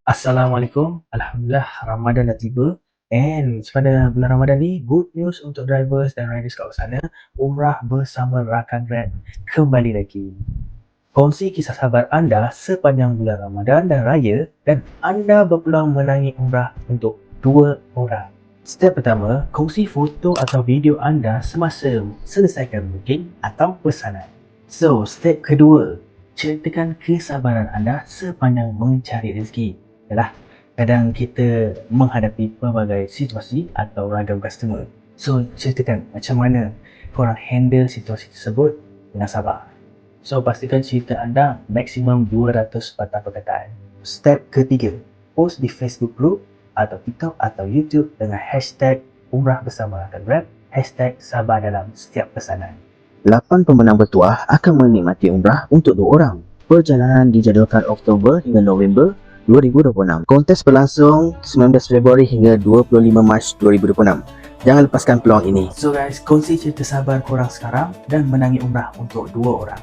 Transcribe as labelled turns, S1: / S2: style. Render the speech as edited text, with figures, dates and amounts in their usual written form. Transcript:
S1: Assalamualaikum. Alhamdulillah Ramadan dah tiba, and pada bulan Ramadan ni good news untuk drivers dan riders kat luar sana. Umrah bersama rakan Grab kembali lagi. Kongsi kisah sabar anda sepanjang bulan Ramadan dan Raya, dan anda berpeluang menangi umrah untuk 2 orang. Step pertama, kongsi foto atau video anda semasa selesaikan booking atau pesanan. So, step kedua, ceritakan kesabaran anda sepanjang mencari rezeki. Yalah, kadang kita menghadapi pelbagai situasi atau ragam customer. So, ceritakan macam mana korang handle situasi tersebut dengan sabar. So, pastikan cerita anda maksimum 200 patah perkataan. Step ketiga, post di Facebook group atau TikTok atau YouTube dengan hashtag umrah bersama rakan Grab, hashtag sabar dalam setiap pesanan. 8 pemenang bertuah akan menikmati umrah untuk 2 orang. Perjalanan dijadualkan Oktober hingga November 2026. Kontes berlangsung 19 Februari hingga 25 Mac 2026. Jangan lepaskan peluang ini. So guys, kongsi cerita sabar korang sekarang dan menangi umrah untuk 2 orang.